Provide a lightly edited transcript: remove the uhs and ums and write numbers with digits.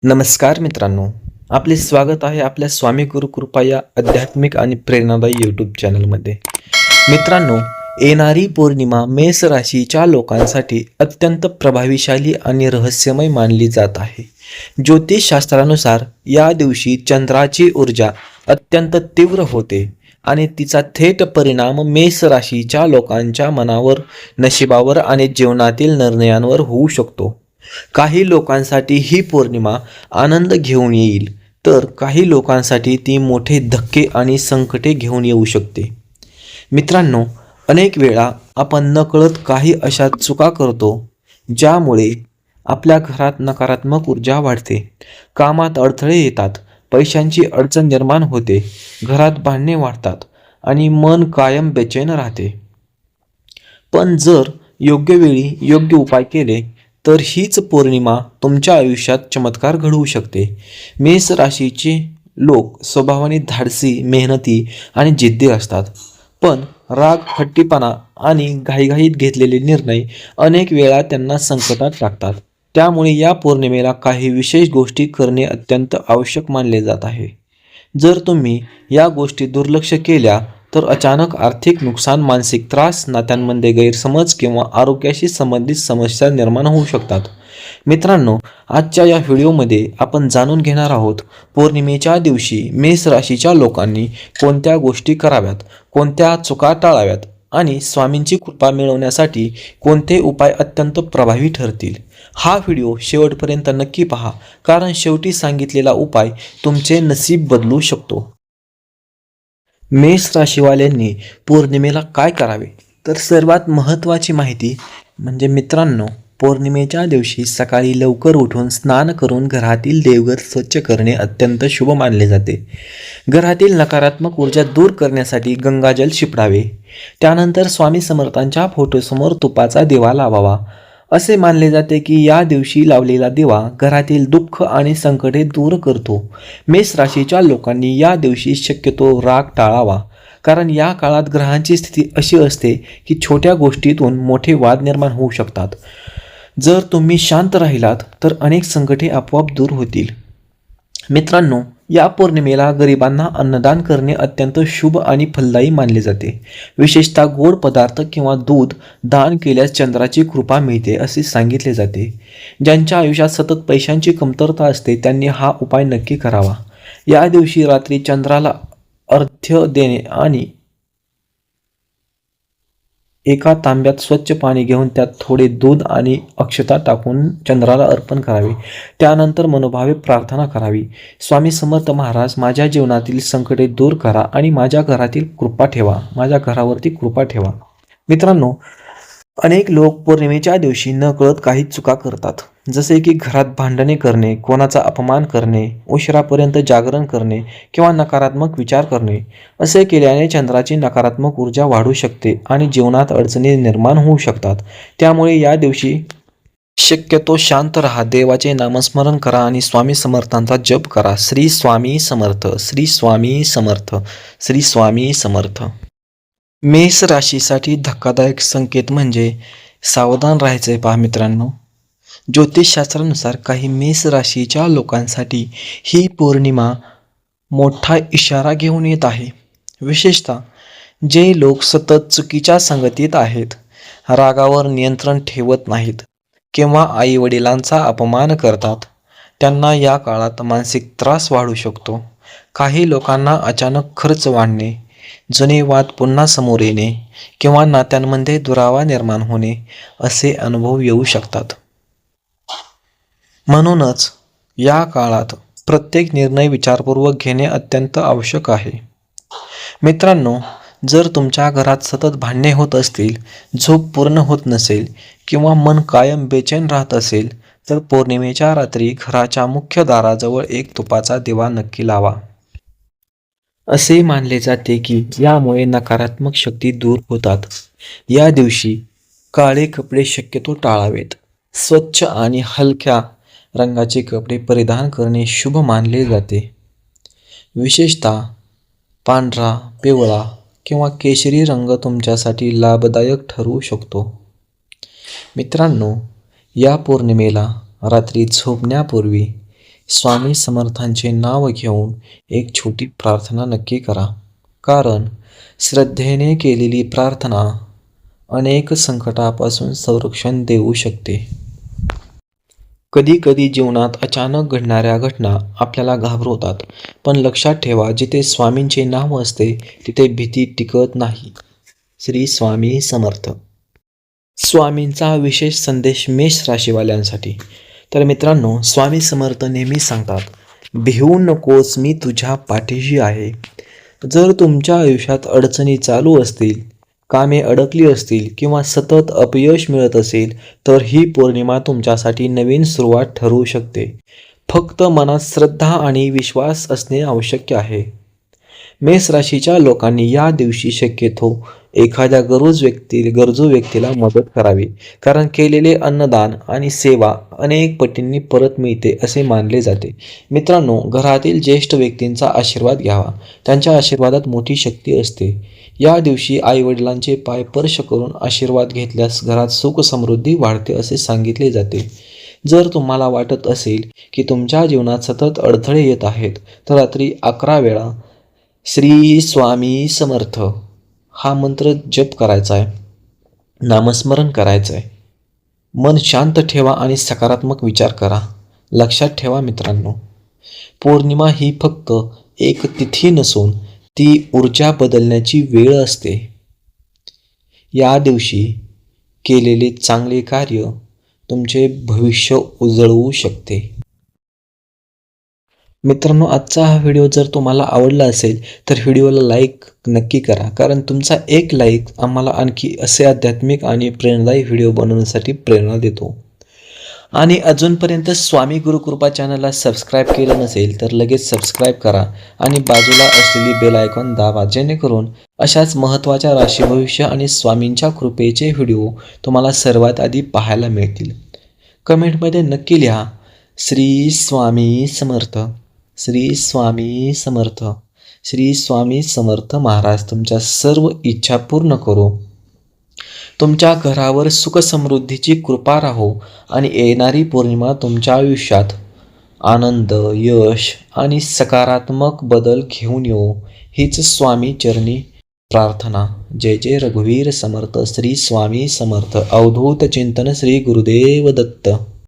नमस्कार मित्रांनो, आपले स्वागत आहे आपल्या स्वामी गुरुकृपा या आध्यात्मिक आणि प्रेरणादायी यूट्यूब चॅनलमध्ये. मित्रांनो, येणारी पौर्णिमा मेष राशीच्या लोकांसाठी अत्यंत प्रभावीशाली आणि रहस्यमय मानली जात आहे. ज्योतिषशास्त्रानुसार या दिवशी चंद्राची ऊर्जा अत्यंत तीव्र होते आणि तिचा थेट परिणाम मेष राशीच्या लोकांच्या मनावर, नशिबावर आणि जीवनातील निर्णयांवर होऊ शकतो. काही लोकांसाठी ही पौर्णिमा आनंद घेऊन येईल, तर काही लोकांसाठी ती मोठे धक्के आणि संकटे घेऊन येऊ शकते. मित्रांनो, अनेक वेळा आपण नकळत काही अशा चुका करतो ज्यामुळे आपल्या घरात नकारात्मक ऊर्जा वाढते, कामात अडथळे येतात, पैशांची अडचण निर्माण होते, घरात भांडणे वाढतात आणि मन कायम बेचैन राहते. पण जर योग्य वेळी योग्य उपाय केले तर हीच पौर्णिमा तुमच्या आयुष्यात चमत्कार घडवू शकते. मेष राशीचे लोक स्वभावाने धाडसी, मेहनती आणि जिद्दी असतात. पण राग, हट्टीपणा आणि घाईघाईत घेतलेले निर्णय अनेक वेळा त्यांना संकटात टाकतात. त्यामुळे या पौर्णिमेला काही विशेष गोष्टी करणे अत्यंत आवश्यक मानले जात आहे. जर तुम्ही या गोष्टी दुर्लक्ष केल्या तर अचानक आर्थिक नुकसान, मानसिक त्रास, नात्यांमध्ये गैरसमज किंवा आरोग्याशी संबंधित समस्या निर्माण होऊ शकतात. मित्रांनो, आजच्या या व्हिडिओमध्ये आपण जाणून घेणार आहोत पौर्णिमेच्या दिवशी मेष राशीच्या लोकांनी कोणत्या गोष्टी कराव्यात, कोणत्या चुका टाळाव्यात आणि स्वामींची कृपा मिळवण्यासाठी कोणते उपाय अत्यंत प्रभावी ठरतील. हा व्हिडिओ शेवटपर्यंत नक्की पहा, कारण शेवटी सांगितलेला उपाय तुमचे नशीब बदलू शकतो. मेष राशीवाल्यांनी पौर्णिमेला काय करावे, तर सर्वात महत्त्वाची माहिती म्हणजे मित्रांनो, पौर्णिमेच्या दिवशी सकाळी लवकर उठून स्नान करून घरातील देवघर स्वच्छ करणे अत्यंत शुभ मानले जाते. घरातील नकारात्मक ऊर्जा दूर करण्यासाठी गंगाजल शिंपडावे. त्यानंतर स्वामी समर्थांच्या फोटोसमोर तुपाचा दिवा लावावा. असे मानले जाते की या दिवशी लावलेला दिवा घरातील दुःख आणि संकटे दूर करतो. मेष राशीच्या लोकांनी या दिवशी शक्यतो राग टाळावा, कारण या काळात ग्रहांची स्थिती अशी असते की छोट्या गोष्टीतून मोठे वाद निर्माण होऊ शकतात. जर तुम्ही शांत राहिलात तर अनेक संकटे आपोआप दूर होतील. मित्रांनो, या पौर्णिमेला गरिबांना अन्नदान करणे अत्यंत शुभ आणि फलदायी मानले जाते. विशेषतः गोड पदार्थ किंवा दूध दान केल्यास चंद्राची कृपा मिळते असे सांगितले जाते. ज्यांच्या आयुष्यात सतत पैशांची कमतरता असते त्यांनी हा उपाय नक्की करावा. या दिवशी रात्री चंद्राला अर्घ्य देणे आणि एका तांब्यात स्वच्छ पाणी घेऊन त्यात थोडे दूध आणि अक्षता टाकून चंद्राला अर्पण करावे. त्यानंतर मनोभावे प्रार्थना करावी. स्वामी समर्थ महाराज, माझ्या जीवनातील संकटे दूर करा आणि माझ्या घरावरती कृपा ठेवा. मित्रांनो, अनेक लोक पौर्णिमेच्या दिवशी नकळत काही चुका करतात, जसे की घरात भांडणे करणे, कोणाचा अपमान करणे, उशिरापर्यंत जागरण करणे किंवा नकारात्मक विचार करणे. असे केल्याने चंद्राची नकारात्मक ऊर्जा वाढू शकते आणि जीवनात अडचणी निर्माण होऊ शकतात. त्यामुळे या दिवशी शक्यतो शांत राहा, देवाचे नामस्मरण करा आणि स्वामी समर्थांचा जप करा. श्री स्वामी समर्थ, श्री स्वामी समर्थ, श्री स्वामी समर्थ. मेष राशीसाठी धक्कादायक संकेत म्हणजे सावधान राहायचे. पहा मित्रांनो, ज्योतिषशास्त्रानुसार काही मेष राशीच्या लोकांसाठी ही पौर्णिमा मोठा इशारा घेऊन येत आहे. विशेषतः जे लोक सतत चुकीच्या संगतीत आहेत, रागावर नियंत्रण ठेवत नाहीत किंवा आईवडिलांचा अपमान करतात, त्यांना या काळात मानसिक त्रास वाढू शकतो. काही लोकांना अचानक खर्च वाढणे, जुने वाद पुन्हा समोर येणे किंवा नात्यांमध्ये दुरावा निर्माण होणे असे अनुभव येऊ शकतात. म्हणूनच या काळात प्रत्येक निर्णय विचारपूर्वक घेणे अत्यंत आवश्यक आहे. मित्रांनो, जर तुमच्या घरात सतत भांडणे होत असतील, झोप पूर्ण होत नसेल किंवा मन कायम बेचैन राहत असेल, तर पौर्णिमेच्या रात्री घराच्या मुख्य दाराजवळ एक तुपाचा दिवा नक्की लावा. असे मानले जाते की यामुळे नकारात्मक शक्ती दूर होतात. या दिवशी काळे कपडे शक्यतो टाळावेत. स्वच्छ आणि हलक्या रंगाचे कपडे परिधान करणे शुभ मानले जाते. विशेषतः पांढरा, पिवळा किंवा केशरी रंग तुमच्यासाठी लाभदायक ठरू शकतो. मित्रांनो, या पौर्णिमेला रात्री झोपण्यापूर्वी स्वामी समर्थांचे नाव घेऊन एक छोटी प्रार्थना नक्की करा, कारण श्रद्धेने केलेली प्रार्थना अनेक संकटापासून संरक्षण देऊ शकते. कधी कधी जीवनात अचानक घडणाऱ्या घटना आपल्याला घाबरवतात, पण लक्षात ठेवा, जिथे स्वामींचे नाव असते तिथे भीती टिकत नाही. श्री स्वामी समर्थ. स्वामींचा विशेष संदेश मेष राशीवाल्यांसाठी. तर मित्रांनो, स्वामी समर्थ नेहमी सांगतात, भिवू नकोस, मी तुझ्या पाठीशी आहे. जर तुमच्या आयुष्यात अडचणी चालू असतील, कामे अडकली असतील किंवा सतत अपयश मिळत असेल, तर ही पौर्णिमा तुमच्यासाठी नवीन सुरुवात ठरू शकते. फक्त मनात श्रद्धा आणि विश्वास असणे आवश्यक आहे. मेष राशीच्या लोकांनी या दिवशी शक्यतो एखाद्या गरजू व्यक्तीला मदत करावी, कारण केलेले अन्नदान आणि सेवा अनेक पटींनी परत मिळते असे मानले जाते. मित्रांनो, घरातील ज्येष्ठ व्यक्तींचा आशीर्वाद घ्यावा, त्यांच्या आशीर्वादात मोठी शक्ती असते. या दिवशी आईवडिलांचे पाय स्पर्श करून आशीर्वाद घेतल्यास घरात सुख समृद्धी वाढते असे सांगितले जाते. जर तुम्हाला वाटत असेल की तुमच्या जीवनात सतत अडथळे येत आहेत, तर रात्री 11 वेळा श्री स्वामी समर्थ हा मंत्र जप करायचा आहे, नामस्मरण करायचं आहे. मन शांत ठेवा आणि सकारात्मक विचार करा. लक्षात ठेवा मित्रांनो, पौर्णिमा ही फक्त एक तिथी नसून ती ऊर्जा बदलण्याची वेळ असते. या दिवशी केलेले चांगले कार्य तुमचे भविष्य उजळवू शकते. मित्रांनो, आजचा हा व्हिडिओ जर तुम्हाला आवडला असेल तर व्हिडिओला लाईक नक्की करा, कारण तुमचा एक लाईक आम्हाला आणखी असे आध्यात्मिक आणि प्रेरणादायी व्हिडिओ बनवण्यासाठी प्रेरणा देतो. आणि अजूनपर्यंत स्वामी गुरुकृपा चॅनलला सबस्क्राईब केलं नसेल तर लगेच सबस्क्राईब करा आणि बाजूला असलेली बेल आयकॉन दाबा, जेणेकरून अशाच महत्त्वाच्या राशी भविष्य आणि स्वामींच्या कृपेचे व्हिडिओ तुम्हाला सर्वात आधी पाहायला मिळतील. कमेंटमध्ये नक्की लिहा, श्री स्वामी समर्थ. श्री स्वामी समर्थ. श्री स्वामी समर्थ महाराज तुमच्या सर्व इच्छा पूर्ण करो. तुमच्या घरावर सुख समृद्धीची कृपा राहो आणि येणारी पौर्णिमा तुमच्या आयुष्यात आनंद, यश आणि सकारात्मक बदल घेऊन येऊ, हीच स्वामी चरणी प्रार्थना. जय जय रघुवीर समर्थ. श्री स्वामी समर्थ. अवधूत चिंतन. श्री गुरुदेव दत्त.